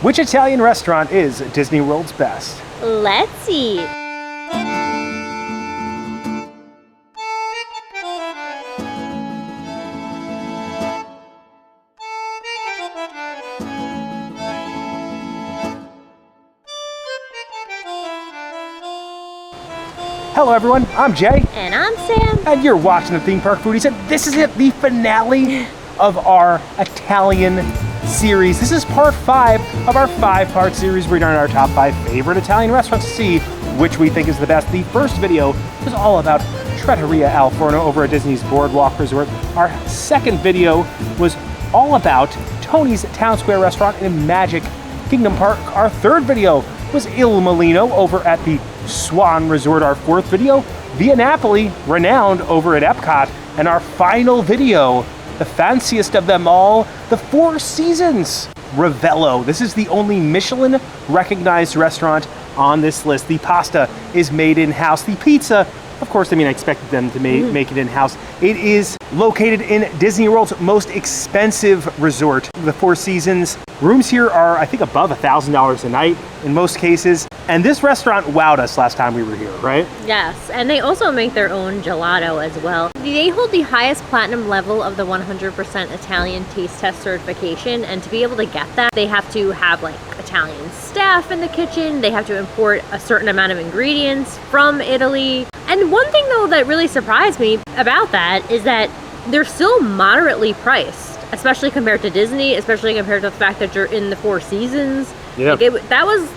Which Italian restaurant is Disney World's best? Let's see. Hello everyone, I'm Jay. And I'm Sam. And you're watching the Theme Park Foodies, and this is it, the finale of our Italian series. This is part 5 of our 5-part series. We're doing our top 5 favorite Italian restaurants to see which we think is the best. The first video was all about Trattoria al Forno over at Disney's BoardWalk Resort. Our second video was all about Tony's Town Square restaurant in Magic Kingdom Park. Our third video was Il Mulino over at the Swan Resort. Our fourth video, via Napoli, renowned over at EPCOT. And our final video, the fanciest of them all, the Four Seasons Ravello. This is the only Michelin-recognized restaurant on this list. The pasta is made in-house. The pizza, of course, I expected them to make it in-house. It is located in Disney World's most expensive resort, the Four Seasons. Rooms here are, I think, above $1,000 a night in most cases. And this restaurant wowed us last time we were here, right? Yes, and they also make their own gelato as well. They hold the highest platinum level of the 100% Italian taste test certification, and to be able to get that, they have to have like Italian staff in the kitchen. They have to import a certain amount of ingredients from Italy. And one thing though that really surprised me about that is that they're still moderately priced, especially compared to Disney, especially compared to the fact that you're in the Four Seasons. Yeah. Like that was,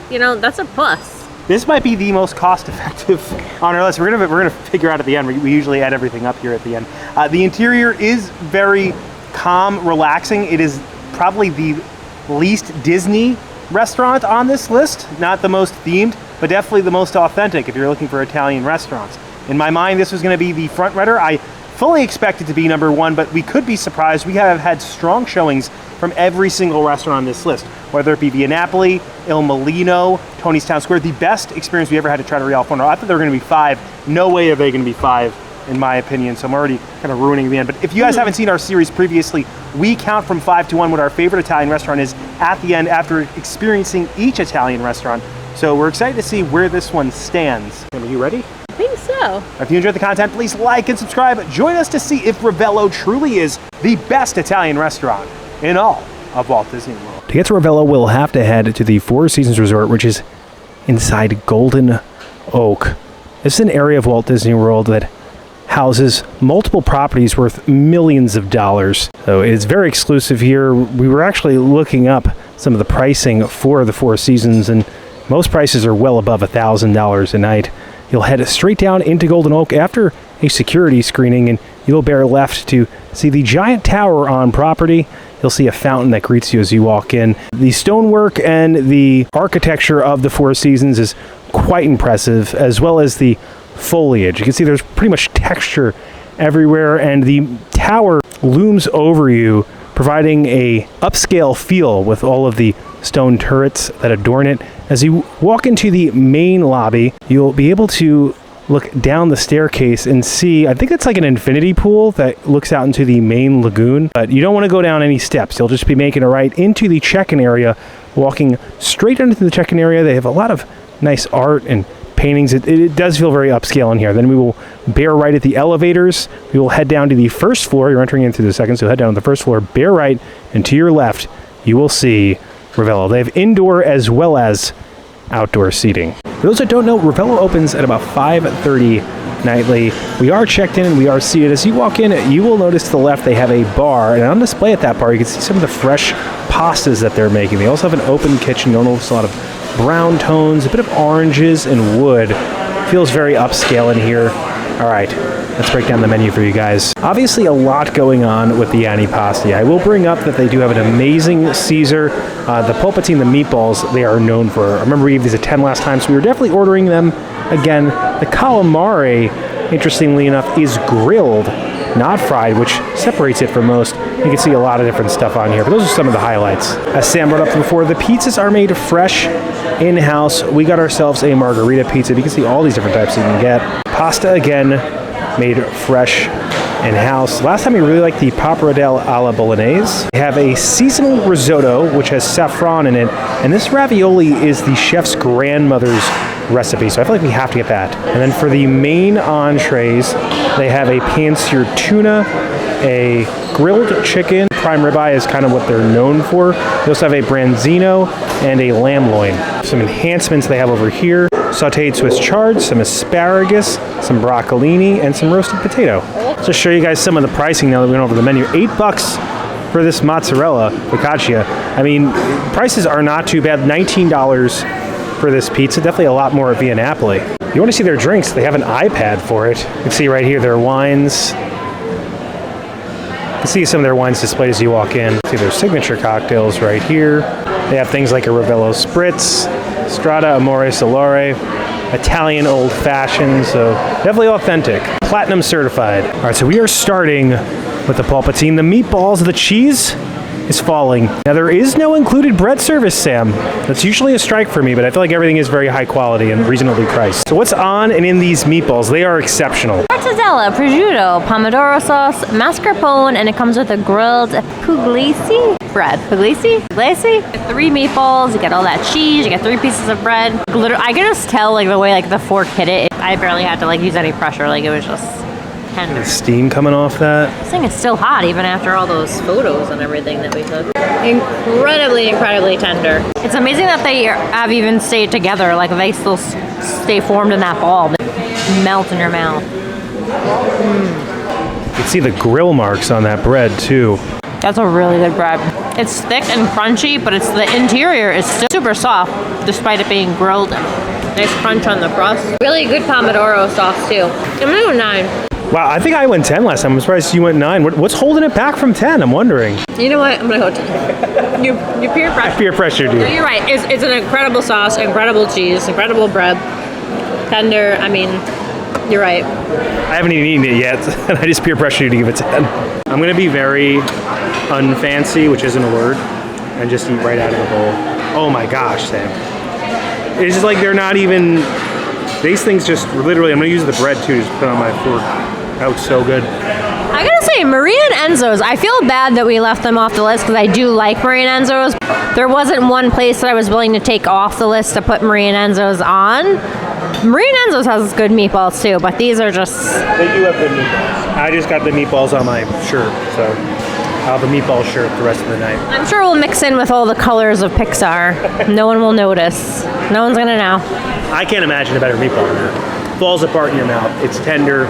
that's a plus. This might be the most cost-effective on our list. We're gonna figure out at the end. We usually add everything up here at the end. The interior is very calm, relaxing. It is probably the least Disney restaurant on this list. Not the most themed, but definitely the most authentic if you're looking for Italian restaurants. In my mind, this was gonna be the front runner. I fully expected to be number 1, but we could be surprised. We have had strong showings from every single restaurant on this list, whether it be via Napoli, Il Mulino, Tony's Town Square. The best experience we ever had at Trattoria al Forno. I thought they were going to be 5. No way are they going to be 5, in my opinion. So I'm already kind of ruining the end. But if you guys haven't seen our series previously, we count from 5 to 1 what our favorite Italian restaurant is at the end after experiencing each Italian restaurant. So we're excited to see where this one stands. Are you ready? I think so. If you enjoyed the content, please like and subscribe. Join us to see if Ravello truly is the best Italian restaurant in all of Walt Disney World. To get to Ravello, we'll have to head to the Four Seasons Resort, which is inside Golden Oak. This is an area of Walt Disney World that houses multiple properties worth millions of dollars. So it's very exclusive here. We were actually looking up some of the pricing for the Four Seasons, and most prices are well above $1,000 a night. You'll head straight down into Golden Oak after a security screening, and you'll bear left to see the giant tower on property. You'll see a fountain that greets you as you walk in. The stonework and the architecture of the Four Seasons is quite impressive, as well as the foliage. You can see there's pretty much texture everywhere, and the tower looms over you, providing a upscale feel with all of the stone turrets that adorn it. As you walk into the main lobby, you'll be able to look down the staircase and see, I think it's like an infinity pool that looks out into the main lagoon, but you don't want to go down any steps. You'll just be making a right into the check-in area, walking straight into the check-in area. They have a lot of nice art and paintings. It does feel very upscale in here. Then we will bear right at the elevators. We will head down to the first floor. You're entering in through the second, so head down to the first floor, bear right, and to your left, you will see Ravello. They have indoor as well as outdoor seating. For those that don't know, Ravello opens at about 5:30 nightly. We are checked in and we are seated. As you walk in, you will notice to the left they have a bar, and on display at that bar you can see some of the fresh pastas that they're making. They also have an open kitchen. You'll notice a lot of brown tones, a bit of oranges and wood. Feels very upscale in here. All right, let's break down the menu for you guys. Obviously a lot going on with the antipasti. I will bring up that they do have an amazing Caesar. The polpettine, the meatballs, they are known for. I remember we gave these a 10 last time, so we were definitely ordering them again. The calamari, interestingly enough, is grilled, not fried, which separates it from most. You can see a lot of different stuff on here, but those are some of the highlights. As Sam brought up before, the pizzas are made fresh in-house. We got ourselves a Margherita pizza. You can see all these different types you can get. Pasta, again, made fresh in-house. Last time we really liked the Pappardelle alla bolognese. We have a seasonal risotto, which has saffron in it, and this ravioli is the chef's grandmother's recipe, so I feel like we have to get that. And then for the main entrees, they have a pan-seared tuna, a grilled chicken. Prime ribeye is kind of what they're known for. They also have a branzino and a lamb loin. Some enhancements they have over here: sauteed Swiss chard, some asparagus, some broccolini, and some roasted potato. Just show you guys some of the pricing now that we went over the menu. $8 for this mozzarella focaccia. I mean, prices are not too bad. $19 for this pizza. Definitely a lot more at Via Napoli. If you want to see their drinks, they have an iPad for it. You can see right here their wines. You can see some of their wines displayed as you walk in. See their signature cocktails right here. They have things like a Ravello Spritz, Strada Amore Solare, Italian Old Fashioned, so definitely authentic. Platinum certified. All right, so we are starting with the pulpatine. The meatballs, the cheese is falling. Now there is no included bread service, Sam. That's usually a strike for me, but I feel like everything is very high quality and reasonably priced. So what's on and in these meatballs? They are exceptional. Mortadella, prosciutto, pomodoro sauce, mascarpone, and it comes with a grilled puglisi bread. Puglisi? 3 meatballs, you get all that cheese, you get 3 pieces of bread. Literally, I can just tell like the way like the fork hit it. I barely had to like use any pressure, like it was just tender. The steam coming off that. This thing is still hot even after all those photos and everything that we took. Incredibly tender. It's amazing that they have even stayed together. Like they still stay formed in that ball. They melt in your mouth. You can see the grill marks on that bread too. That's a really good bread. It's thick and crunchy, but the interior is still super soft despite it being grilled. Nice crunch on the crust. Really good pomodoro sauce too. I'm gonna go 9. Wow, I think I went 10 last time. I'm surprised you went 9. What's holding it back from 10? I'm wondering. You know what? I'm gonna go 10. You peer pressure. Peer pressure, dude. No, you're right. It's an incredible sauce, incredible cheese, incredible bread, tender. I mean, you're right. I haven't even eaten it yet, and I just peer pressure you to give it 10. I'm gonna be very unfancy, which isn't a word, and just eat right out of the bowl. Oh my gosh, Sam. It's just like they're not even. These things just literally. I'm gonna use the bread too. Just put it on my fork. That looks so good. I gotta say, Maria and Enzo's, I feel bad that we left them off the list because I do like Maria and Enzo's. There wasn't one place that I was willing to take off the list to put Maria and Enzo's on. Maria and Enzo's has good meatballs too, but these are just... They do have good meatballs. I just got the meatballs on my shirt, so I'll have a meatball shirt the rest of the night. I'm sure we'll mix in with all the colors of Pixar. No one will notice. No one's gonna know. I can't imagine a better meatball than that. Falls apart in your mouth. It's tender,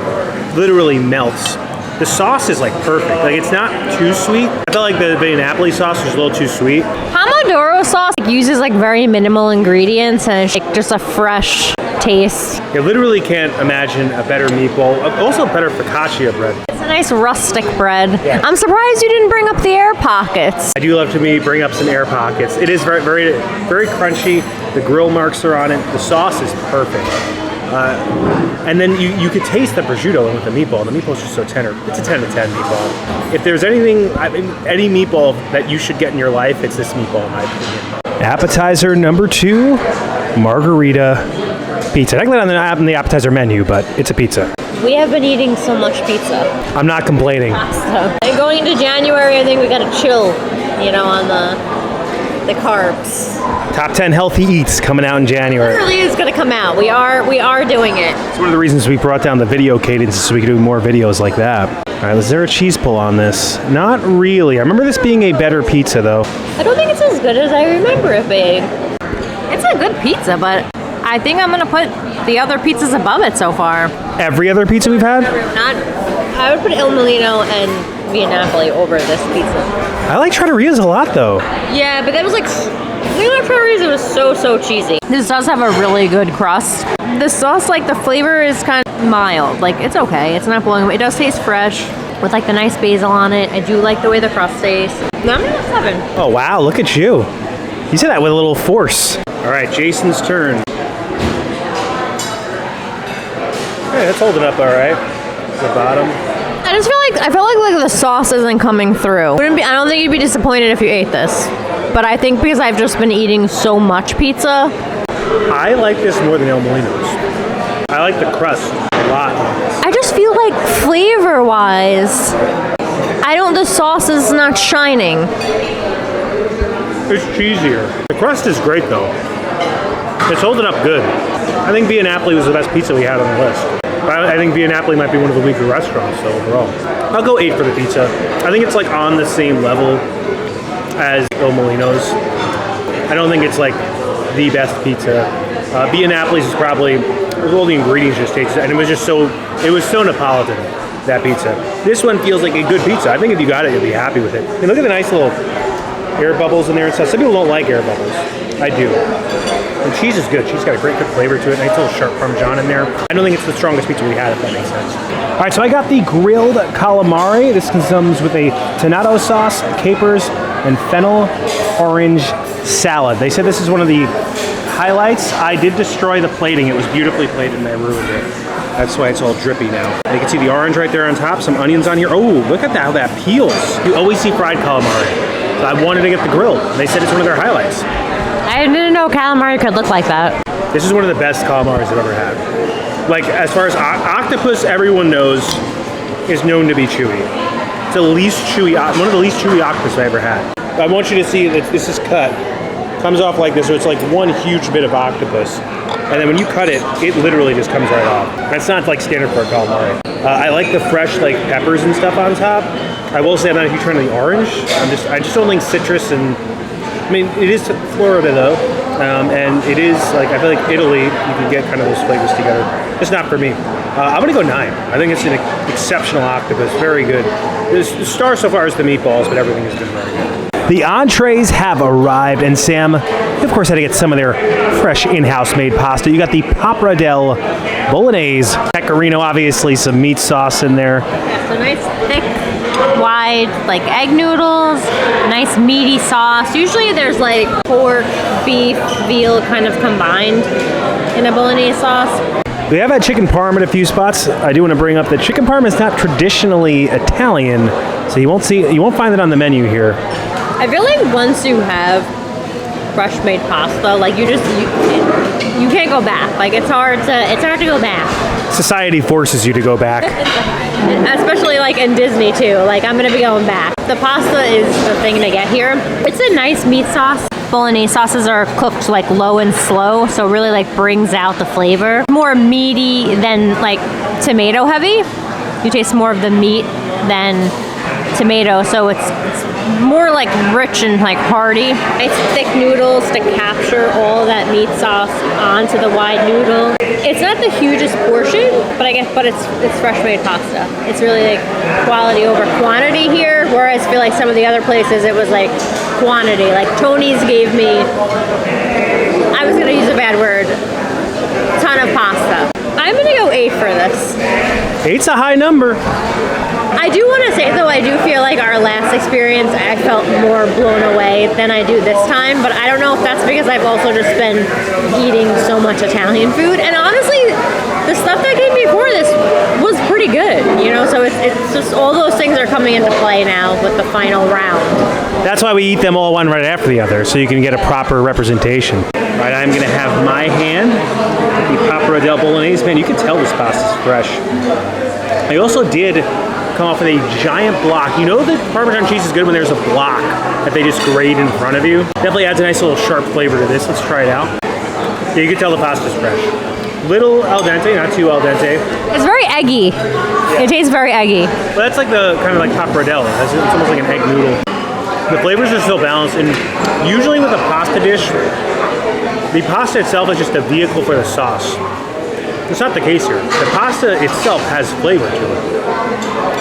literally melts. The sauce is like perfect. Like it's not too sweet. I felt like the Napoli sauce was a little too sweet. Pomodoro sauce uses like very minimal ingredients and it's like just a fresh taste. You literally can't imagine a better meatball. Also better focaccia bread. It's a nice rustic bread. Yeah. I'm surprised you didn't bring up the air pockets. I do love to bring up some air pockets. It is very, very, very crunchy. The grill marks are on it. The sauce is perfect. And then you could taste the prosciutto with the meatball. The meatball's just so tender. It's a 10 to 10 meatball. If there's anything, any meatball that you should get in your life, it's this meatball in my opinion. Appetizer number 2, Margherita pizza. Technically not on the appetizer menu, but it's a pizza. We have been eating so much pizza. I'm not complaining. Pasta. And going into January, I think we gotta chill, on the carbs. Top 10 healthy eats coming out in January. It really is going to come out. We are doing it. It's one of the reasons we brought down the video cadence so we could do more videos like that. All right, is there a cheese pull on this? Not really. I remember this being a better pizza, though. I don't think it's as good as I remember it being. It's a good pizza, but I think I'm going to put the other pizzas above it so far. Every other pizza we've had? I would put Il Mulino and Via Napoli over this pizza. I like Trattoria's a lot, though. Yeah, but that was like... Trattoria's was so cheesy. This does have a really good crust. The sauce, like the flavor is kind of mild. Like it's okay. It's not blowing away. It does taste fresh with like the nice basil on it. I do like the way the crust tastes. I'm at 7. Oh wow, look at you. You said that with a little force. All right, Jason's turn. Hey, that's holding up all right. The bottom. I feel like the sauce isn't coming through. I don't think you'd be disappointed if you ate this. But I think because I've just been eating so much pizza. I like this more than El Molino's. I like the crust a lot. I just just feel like flavor-wise, the sauce is not shining. It's cheesier. The crust is great though. It's holding up good. I think Via Napoli was the best pizza we had on the list. But I think Via Napoli might be one of the weaker restaurants though overall. I'll go 8 for the pizza. I think it's like on the same level as Il Mulino's. I don't think it's like the best pizza. Via Napoli's is probably, all the ingredients just tasted, and it was so Neapolitan, that pizza. This one feels like a good pizza. I think if you got it, you'll be happy with it. And look at the nice little air bubbles in there and stuff. Some people don't like air bubbles. I do. And cheese is good. She's got a great good flavor to it. Nice little sharp Parmesan in there. I don't think it's the strongest pizza we had, if that makes sense. All right, so I got the grilled calamari. This comes with a tomato sauce, capers, and fennel orange salad. They said this is one of the highlights. I did destroy the plating. It was beautifully plated and I ruined it. That's why it's all drippy now. You can see the orange right there on top, some onions on here. Oh, look at that, how that peels. You always see fried calamari. So I wanted to get the grilled. They said it's one of their highlights. I didn't know calamari could look like that. This is one of the best calamaris I've ever had. Like, as far as octopus, everyone knows, is known to be chewy. It's the least chewy, one of the least chewy octopus I ever had. I want you to see that this is cut. Comes off like this, so it's like one huge bit of octopus. And then when you cut it, it literally just comes right off. That's not like standard for a calamari. I like the fresh like peppers and stuff on top. I will say I'm not a huge fan of the orange. I just don't think citrus and, I mean, it is Florida though. And it is like, I feel like Italy, you can get kind of those flavors together. Just not for me. I'm gonna go 9. I think it's an exceptional octopus, very good. The star so far is the meatballs, but everything has been very good. The entrees have arrived, and Sam, of course, had to get some of their fresh in-house made pasta. You got the Pappardelle bolognese, pecorino, obviously some meat sauce in there. Yeah, so nice thick, wide, like egg noodles, nice meaty sauce. Usually there's like pork, beef, veal kind of combined in a bolognese sauce. We have had chicken parm at a few spots. I do want to bring up that chicken parm is not traditionally Italian, so you won't find it on the menu here. I feel like once you have fresh made pasta, like you can't go back. Like it's hard to go back. Society forces you to go back. Especially like in Disney too. Like I'm gonna be going back. The pasta is the thing to get here. It's a nice meat sauce. Bolognese sauces are cooked like low and slow, so it really like brings out the flavor. More meaty than like tomato heavy. You taste more of the meat than tomato, so it's more like rich and like hearty. Nice thick noodles to capture all that meat sauce onto the wide noodle. It's not the hugest portion, but it's fresh made pasta. It's really like quality over quantity here, whereas I feel like some of the other places it was like quantity. Like Tony's gave me, I was gonna use a bad word, ton of pasta. I'm gonna go 8 for this. 8's a high number. I do want to say, though, I do feel like our last experience, I felt more blown away than I do this time, but I don't know if that's because I've also just been eating so much Italian food, and honestly, the stuff that came before this was pretty good, you know, so it's just all those things are coming into play now with the final round. That's why we eat them all one right after the other, so you can get a proper representation. All right, I'm going to have my hand, the Pappardelle bolognese. Man, you can tell this pasta's fresh. I also did come off with a giant block. You know that Parmesan cheese is good when there's a block that they just grate in front of you. Definitely adds a nice little sharp flavor to this. Let's try it out. Yeah, you can tell the pasta's fresh. Little al dente, not too al dente. It's very eggy. Yeah. It tastes very eggy. Well, that's like the kind of like Pappardelle. It's almost like an egg noodle. The flavors are still balanced, and usually with a pasta dish, the pasta itself is just a vehicle for the sauce. It's not the case here. The pasta itself has flavor to it.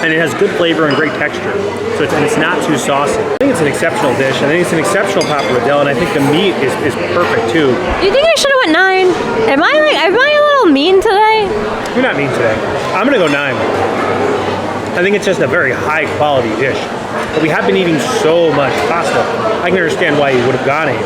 And it has good flavor and great texture. So it's not too saucy. I think it's an exceptional dish. I think it's an exceptional Pappardelle, and I think the meat is perfect too. Do you think I should have went 9? Am I a little mean today? You're not mean today. I'm gonna go 9. I think it's just a very high quality dish. But we have been eating so much pasta. I can understand why you would have gone 8.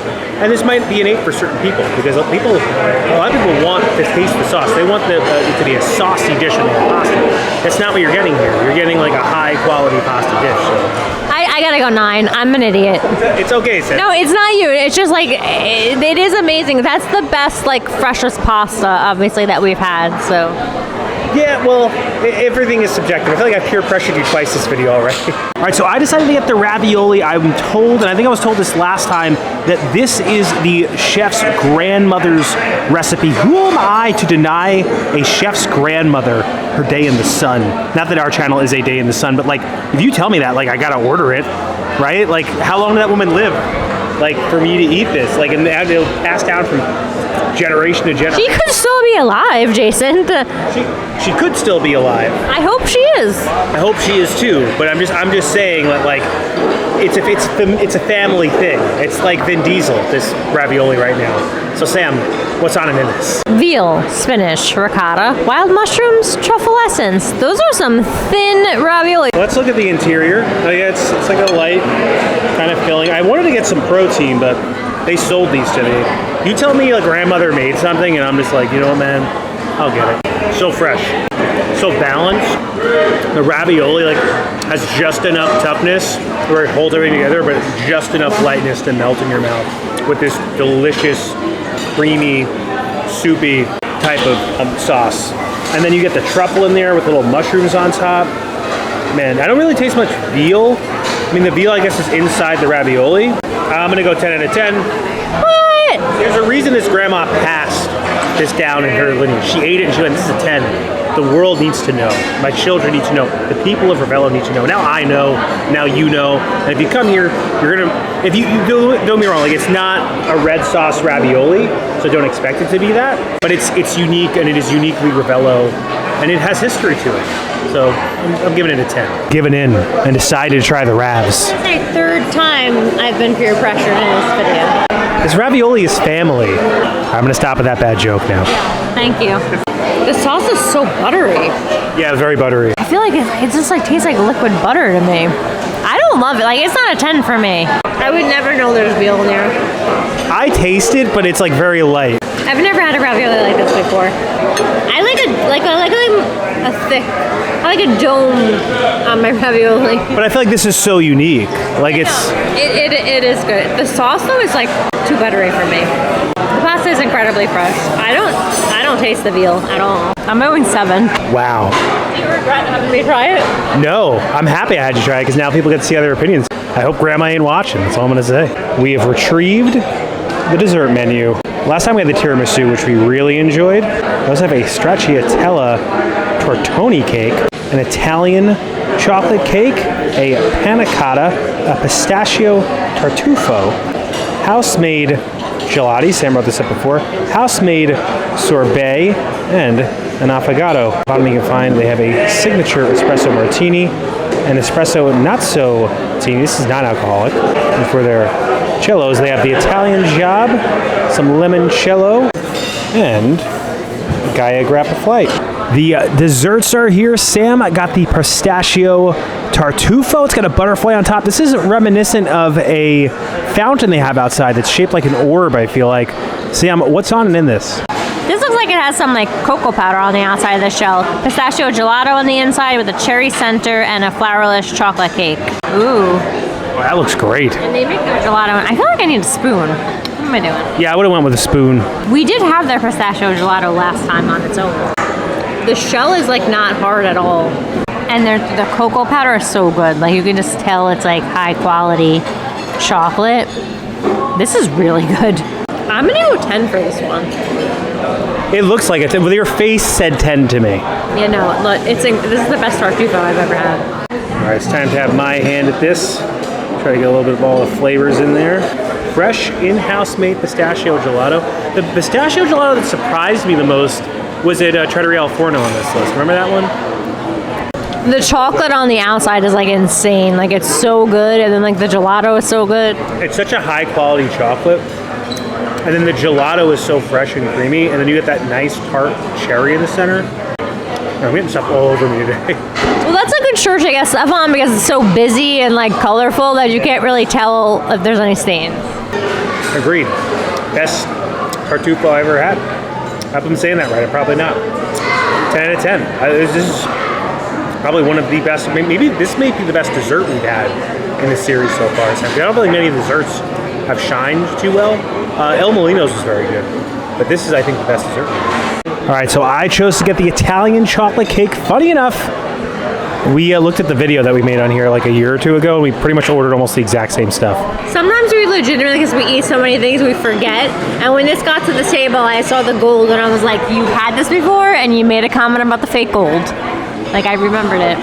And this might be an 8 for certain people, because a lot of people want to taste the sauce. They want it to be a saucy dish when they have pasta. That's not what you're getting here. You're getting like a high quality pasta dish. So. I gotta go 9. I'm an idiot. It's okay, Sam. No, it's not you. It's just like, it is amazing. That's the best, like, freshest pasta, obviously, that we've had, so. Yeah, well, everything is subjective. I feel like I peer pressured you twice this video already. All right, so I decided to get the ravioli. I'm told, and I think I was told this last time, that this is the chef's grandmother's recipe. Who am I to deny a chef's grandmother her day in the sun? Not that our channel is a day in the sun, but like, if you tell me that, like, I gotta order it, right? Like, how long did that woman live? Like, for me to eat this? Like, and it'll pass down from generation to generation. She could still be alive, Jason. She could still be alive. I hope she is. I hope she is too. But I'm just saying that, like, it's a family thing. It's like Vin Diesel, this ravioli right now. So Sam, what's on it in this? Veal, spinach, ricotta, wild mushrooms, truffle essence. Those are some thin ravioli. Let's look at the interior. Oh yeah, it's like a light kind of filling. I wanted to get some protein, but they sold these to me. You tell me a grandmother made something, and I'm just like, you know what, man, I'll get it. So fresh, so balanced. The ravioli like has just enough toughness where it holds everything together, but just enough lightness to melt in your mouth with this delicious, creamy, soupy type of sauce. And then you get the truffle in there with little mushrooms on top. Man, I don't really taste much veal. I mean, the veal, I guess, is inside the ravioli. I'm gonna go 10 out of 10. What? There's a reason this grandma passed this down in her lineage. She ate it and she went, this is a 10. The world needs to know. My children need to know. The people of Ravello need to know. Now I know. Now you know. And if you come here, you're gonna, if you don't get me wrong, like, it's not a red sauce ravioli, so don't expect it to be that. But it's unique, and it is uniquely Ravello, and it has history to it. So I'm giving it a 10. Giving in and decided to try the ravs. It's my third time I've been peer pressured in this video. This ravioli is family. I'm gonna stop at that bad joke now. Thank you. The sauce is so buttery. Yeah, very buttery. I feel like it just like tastes like liquid butter to me. I don't love it. Like, it's not a 10 for me. I would never know there's veal in there. I taste it, but it's like very light. I've never had a ravioli like this before. I like a thick, I like a dome on my ravioli. But I feel like this is so unique. Like, it's... It is good. The sauce though is like too buttery for me. The pasta is incredibly fresh. I don't taste the veal at all. I'm going 7. Wow. Do you regret having me try it? No, I'm happy I had to try it because now people get to see other opinions. I hope Grandma ain't watching. That's all I'm gonna say. We have retrieved the dessert menu. Last time we had the tiramisu, which we really enjoyed. We also have a stracciatella tortoni cake, an Italian chocolate cake, a panna cotta, a pistachio tartufo, house-made gelati, Sam wrote this up before, house-made sorbet, and an affogato. Bottom you can find they have a signature espresso martini, an espresso not-so martini. This is non-alcoholic. And for their cellos, they have the Italian job, some limoncello, and Gaia Grappa Flight. The desserts are here. Sam got the pistachio tartufo. It's got a butterfly on top. This is reminiscent of a fountain they have outside that's shaped like an orb, I feel like. Sam, what's on and in this? This looks like it has some like cocoa powder on the outside of the shell. Pistachio gelato on the inside with a cherry center and a flourless chocolate cake. Ooh. Oh, that looks great. And they make their gelato. I feel like I need a spoon. What am I doing? Yeah, I would have went with a spoon. We did have their pistachio gelato last time on its own. The shell is like not hard at all. And the cocoa powder is so good. Like, you can just tell it's like high quality chocolate. This is really good. I'm gonna go 10 for this one. It looks like it. Well, your face said 10 to me. Yeah, no, look, this is the best tartufo I've ever had. All right, it's time to have my hand at this. Try to get a little bit of all the flavors in there. Fresh, in-house made pistachio gelato. The pistachio gelato that surprised me the most was at Trattoria al Forno on this list. Remember that one? The chocolate on the outside is like insane. Like, it's so good, and then like the gelato is so good. It's such a high quality chocolate. And then the gelato is so fresh and creamy, and then you get that nice tart cherry in the center. I'm getting stuff all over me today. Well, that's a good shirt to get stuff on because it's so busy and like colorful that you can't really tell if there's any stains. Agreed. Best tartufo I ever had. I hope I'm saying that right. I'm probably not. 10 out of 10. This is probably one of the best. Maybe this may be the best dessert we've had in this series so far. I don't think many of the desserts have shined too well. El Mulino's was very good, but this is, I think, the best dessert. All right, so I chose to get the Italian chocolate cake. Funny enough, we looked at the video that we made on here like a year or two ago, and we pretty much ordered almost the exact same stuff. Sometimes we legitimately, because we eat so many things, we forget. And when this got to the table, I saw the gold, and I was like, "You had this before?" And you made a comment about the fake gold. Like, I remembered it.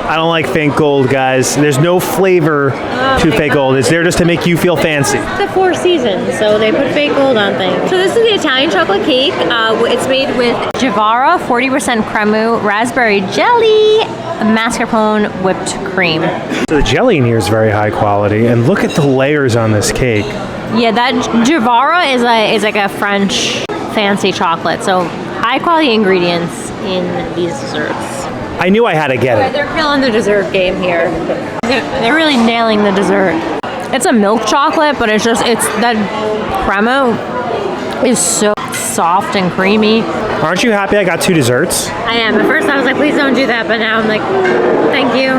I don't like fake gold, guys. There's no flavor to fake gold. It's there just to make you feel fancy. The Four Seasons, so they put fake gold on things. So this is the Italian chocolate cake. It's made with Jivara, 40% cremu, raspberry jelly, mascarpone, whipped cream. So the jelly in here is very high quality, and look at the layers on this cake. Yeah, that Jivara is like a French fancy chocolate. So high quality ingredients in these desserts. I knew I had to get it. They're killing the dessert game here. They're really nailing the dessert. It's a milk chocolate, but it's that crema is so soft and creamy. Aren't you happy I got 2 desserts? I am. At first I was like, please don't do that, but now I'm like, thank you.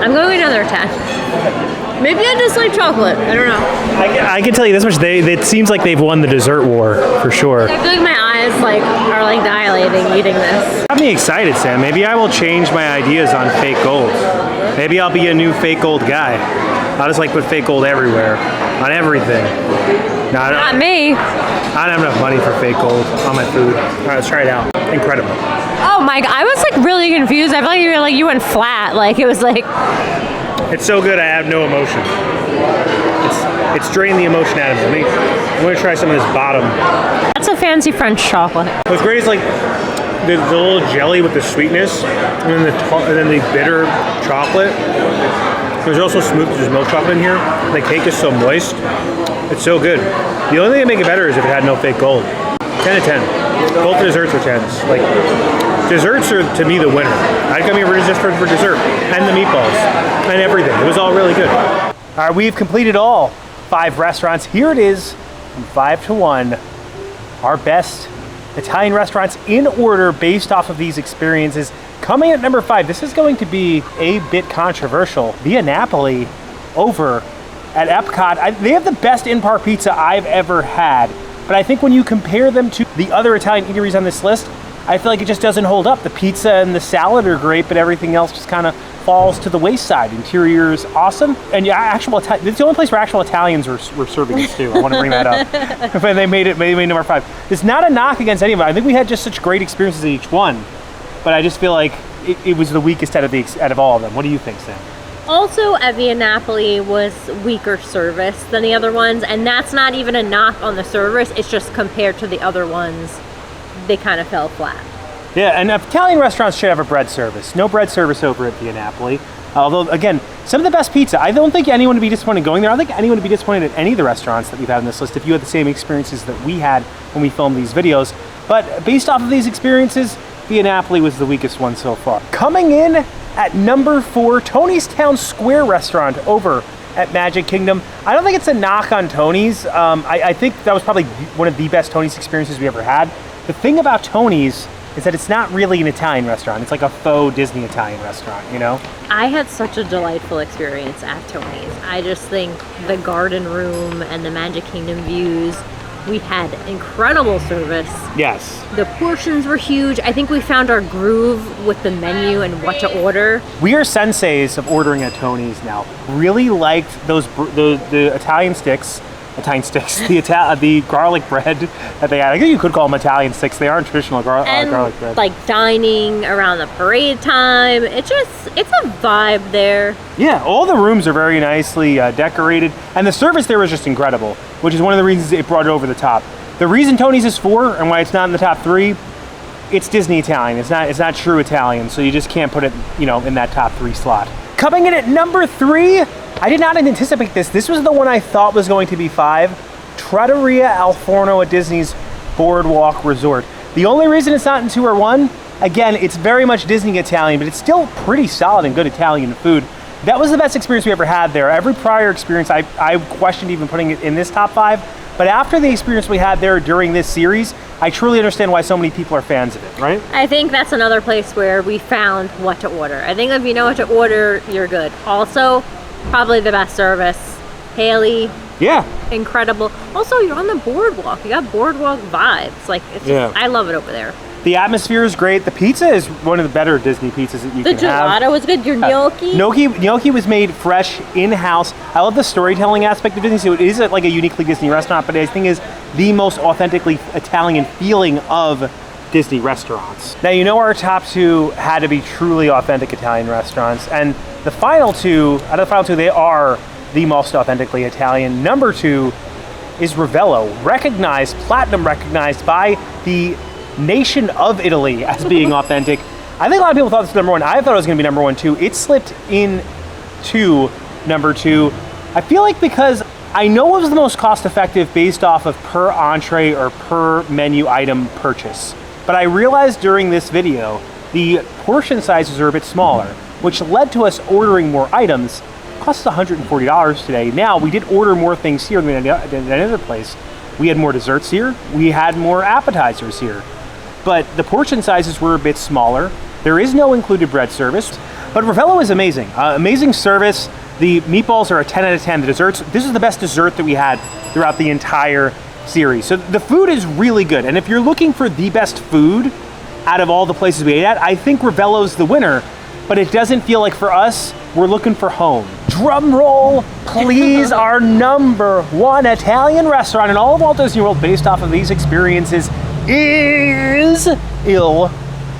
I'm going another 10. Maybe I just like chocolate. I don't know. I can tell you this much. It seems like they've won the dessert war for sure. I feel like my eyes are dilating eating this. Got me excited, Sam. Maybe I will change my ideas on fake gold. Maybe I'll be a new fake gold guy. I'll just put fake gold everywhere, on everything. Not me. I don't have enough money for fake gold on my food. All right, let's try it out. Incredible. Oh my God, I was really confused. I felt like you went flat. It was like. It's so good I have no emotion. It's drained the emotion out of me. I'm gonna try some of this bottom. That's a fancy French chocolate. What's great is the little jelly with the sweetness, and then the bitter chocolate. There's also smooth, there's milk chocolate in here. The cake is so moist. It's so good. The only thing that make it better is if it had no fake gold. 10 to 10. Both the desserts are 10s. Desserts are, to me, the winner. I'd come here just for dessert, and the meatballs, and everything. It was all really good. All right, we've completed all 5 restaurants. Here it is, from 5 to 1, our best Italian restaurants in order based off of these experiences. Coming at number 5, this is going to be a bit controversial. Via Napoli over at EPCOT. They have the best in-park pizza I've ever had, but I think when you compare them to the other Italian eateries on this list, I feel like it just doesn't hold up. The pizza and the salad are great, but everything else just kind of falls to the wayside. Interior is awesome, and it's the only place where actual Italians were serving this too. I want to bring that up. They made number 5. It's not a knock against any of them. I think we had just such great experiences at each one, but I just feel like it was the weakest out of all of them. What do you think, Sam? Also, at Via Napoli was weaker service than the other ones, and that's not even a knock on the service. It's just compared to the other ones, they kind of fell flat. Yeah, and Italian restaurants should have a bread service. No bread service over at Via Napoli. Although, again, some of the best pizza. I don't think anyone would be disappointed going there. I don't think anyone would be disappointed at any of the restaurants that we've had on this list if you had the same experiences that we had when we filmed these videos. But based off of these experiences, Via Napoli was the weakest one so far. Coming in at number 4, Tony's Town Square restaurant over at Magic Kingdom. I don't think it's a knock on Tony's. I think that was probably one of the best Tony's experiences we ever had. The thing about Tony's is that it's not really an Italian restaurant. It's like a faux Disney Italian restaurant, you know? I had such a delightful experience at Tony's. I just think the garden room and the Magic Kingdom views, we had incredible service. Yes. The portions were huge. I think we found our groove with the menu and what to order. We are senseis of ordering at Tony's now. Really liked the Italian sticks, the garlic bread that they had. I guess you could call them Italian sticks. They aren't traditional garlic bread. Like dining around the parade time. It's a vibe there. Yeah, all the rooms are very nicely decorated, and the service there was just incredible, which is one of the reasons it brought it over the top. The reason Tony's is 4 and why it's not in the top 3, it's Disney Italian. It's not true Italian, so you just can't put it, in that top 3 slot. Coming in at number 3, I did not anticipate this. This was the one I thought was going to be 5. Trattoria al Forno at Disney's BoardWalk Resort. The only reason it's not in 2 or 1, again, it's very much Disney Italian, but it's still pretty solid and good Italian food. That was the best experience we ever had there. Every prior experience, I questioned even putting it in this top 5. But after the experience we had there during this series, I truly understand why so many people are fans of it, right? I think that's another place where we found what to order. I think if you know what to order, you're good. Also, probably the best service. Haley, Yeah. Incredible. Also, you're on the boardwalk. You got boardwalk vibes. Like, it's just, I love it over there. The atmosphere is great. The pizza is one of the better Disney pizzas that you can have. The gelato was good. Your gnocchi. Gnocchi was made fresh, in-house. I love the storytelling aspect of Disney. So it is like a uniquely Disney restaurant, but I think is the most authentically Italian feeling of Disney restaurants. Now, you know our top 2 had to be truly authentic Italian restaurants, and the final 2, out of the final 2, they are the most authentically Italian. Number 2 is Ravello, platinum recognized by the nation of Italy as being authentic. I think a lot of people thought this was number 1. I thought it was going to be number 1 too. It slipped in to number 2. I feel like because I know it was the most cost effective based off of per entree or per menu item purchase. But I realized during this video, the portion sizes are a bit smaller, which led to us ordering more items. It cost us $140 today. Now, we did order more things here than any other place. We had more desserts here. We had more appetizers here. But the portion sizes were a bit smaller. There is no included bread service. But Ravello is amazing. Amazing service. The meatballs are a 10 out of 10. The desserts, this is the best dessert that we had throughout the entire series. So the food is really good. And if you're looking for the best food out of all the places we ate at, I think Ravello's the winner. But it doesn't feel like for us, we're looking for home. Drum roll, please. Our number 1 Italian restaurant in all of Walt Disney World based off of these experiences is Il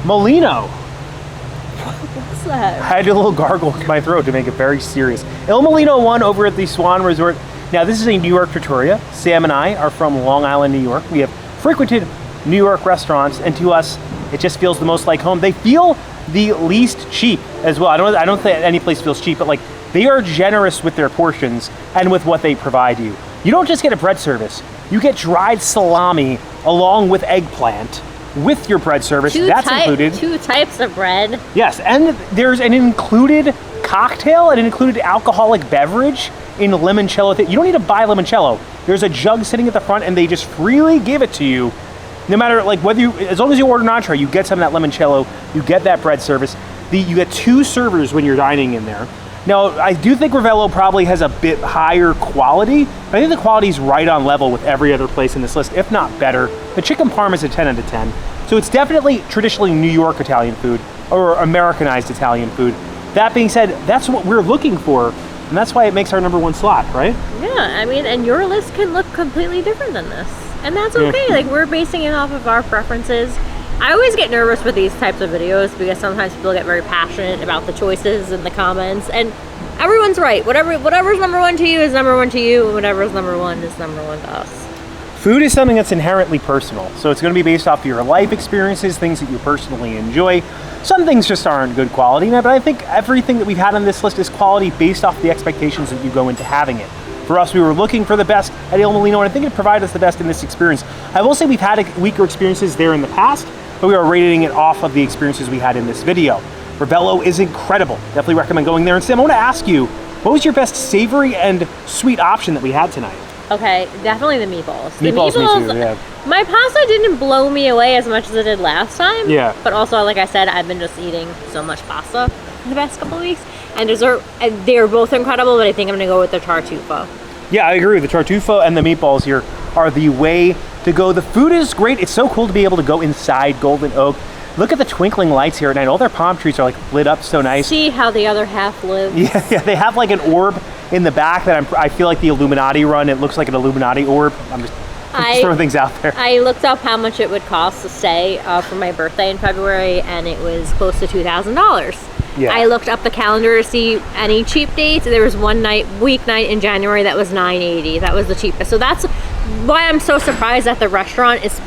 Mulino. What's that? I had a little gargle with my throat to make it very serious. Il Mulino won over at the Swan Resort. Now, this is a New York trattoria. Sam and I are from Long Island, New York. We have frequented New York restaurants, and to us, it just feels the most like home. They feel the least cheap as well. I don't think any place feels cheap, but like they are generous with their portions and with what they provide you. You don't just get a bread service. You get dried salami along with eggplant with your bread service. That's included. 2 types of bread. Yes, and there's an included cocktail and an included alcoholic beverage in limoncello. You don't need to buy limoncello. There's a jug sitting at the front and they just freely give it to you. No matter like whether you, as long as you order an entree, you get some of that limoncello, you get that bread service. You get 2 servers when you're dining in there. Now, I do think Ravello probably has a bit higher quality. I think the quality is right on level with every other place in this list, if not better. The chicken parm is a 10 out of 10. So it's definitely traditionally New York Italian food or Americanized Italian food. That being said, that's what we're looking for, and that's why it makes our number 1 slot, right? Yeah, I mean, and your list can look completely different than this. And that's okay. Like, we're basing it off of our preferences. I always get nervous with these types of videos because sometimes people get very passionate about the choices and the comments, and everyone's right. Whatever's number 1 to you is number 1 to you, and whatever's number 1 is number 1 to us. Food is something that's inherently personal, so it's going to be based off of your life experiences, things that you personally enjoy. Some things just aren't good quality, but I think everything that we've had on this list is quality based off the expectations that you go into having it. For us, we were looking for the best at Il Mulino, and I think it provided us the best in this experience. I will say we've had weaker experiences there in the past, but we are rating it off of the experiences we had in this video. Ravello is incredible. Definitely recommend going there. And Sam, I want to ask you, what was your best savory and sweet option that we had tonight? Okay, definitely the meatballs. Meatballs, me too, yeah. My pasta didn't blow me away as much as it did last time. Yeah. But also, like I said, I've been just eating so much pasta the past couple of weeks. And dessert, they're both incredible, but I think I'm going to go with the tartufo. Yeah, I agree. The tartufo and the meatballs here are the way to go. The food is great. It's so cool to be able to go inside Golden Oak. Look at the twinkling lights here at night. All their palm trees are like lit up so nice. See how the other half lives. Yeah, they have like an orb in the back that I feel like the Illuminati run. It looks like an Illuminati orb. I'm just throwing things out there. I looked up how much it would cost to stay for my birthday in February, and it was close to $2,000. Yeah. I looked up the calendar to see any cheap dates. There was one weeknight in January that was $980. That was the cheapest. So that's why I'm so surprised that the restaurant is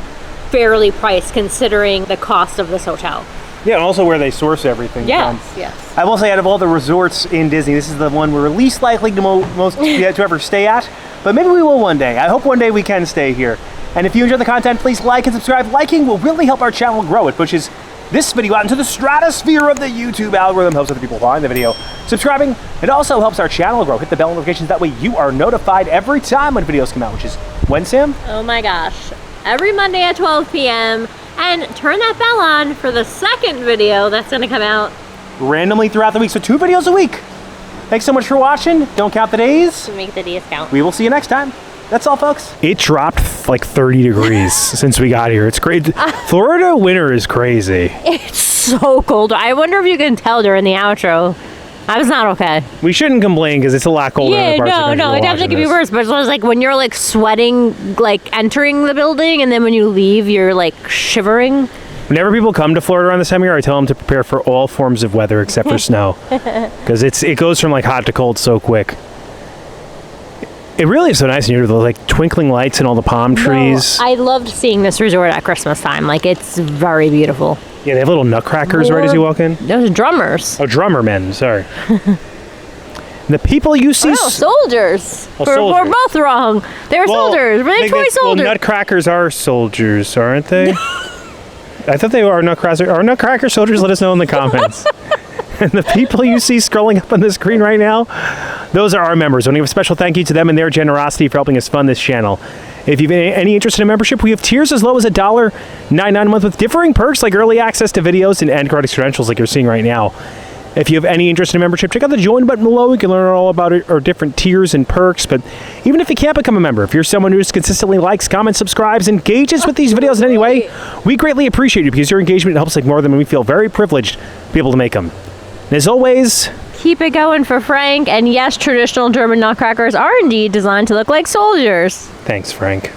fairly priced considering the cost of this hotel. Yeah, and also where they source everything from. Yes. I will say, out of all the resorts in Disney, this is the one we're least likely to most to ever stay at. But maybe we will one day. I hope one day we can stay here. And if you enjoy the content, please like and subscribe. Liking will really help our channel grow. It pushes this video out into the stratosphere of the YouTube algorithm, helps other people find the video. Subscribing, it also helps our channel grow. Hit the bell notifications, that way you are notified every time when videos come out, which is when, Sam? Oh my gosh. Every Monday at 12 p.m. And turn that bell on for the second video that's going to come out randomly throughout the week. So 2 videos a week. Thanks so much for watching. Don't count the days. To make the days count. We will see you next time. That's all, folks. It dropped like 30 degrees since we got here. It's great. Florida winter is crazy. It's so cold. I wonder if you can tell during the outro. I was not okay. We shouldn't complain because it's a lot colder. Yeah, no, it definitely could be worse. But it was like when you're like sweating, like entering the building, and then when you leave, you're like shivering. Whenever people come to Florida around this time of year, I tell them to prepare for all forms of weather except for snow, because it goes from like hot to cold so quick. It really is so nice in here, the like twinkling lights and all the palm trees. No, I loved seeing this resort at Christmas time. Like, it's very beautiful. Yeah, they have little nutcrackers right as you walk in. Those drummers. Oh, drummer men, sorry. The people you see... Oh, soldiers. Oh, We're both wrong. They're soldiers. They're toy soldiers. Well, nutcrackers are soldiers, aren't they? I thought they were nutcrackers. Are nutcracker soldiers? Let us know in the comments. And the people you see scrolling up on the screen right now, those are our members. I want to give a special thank you to them and their generosity for helping us fund this channel. If you've any interest in a membership, we have tiers as low as $1.99 a month with differing perks like early access to videos and credit credentials like you're seeing right now. If you have any interest in a membership, check out the join button below. You can learn all about our different tiers and perks. But even if you can't become a member, if you're someone who just consistently likes, comments, subscribes, engages with these videos in any way, we greatly appreciate you because your engagement helps like more than we feel very privileged to be able to make them. And as always, keep it going for Frank. And yes, traditional German nutcrackers are indeed designed to look like soldiers. Thanks, Frank.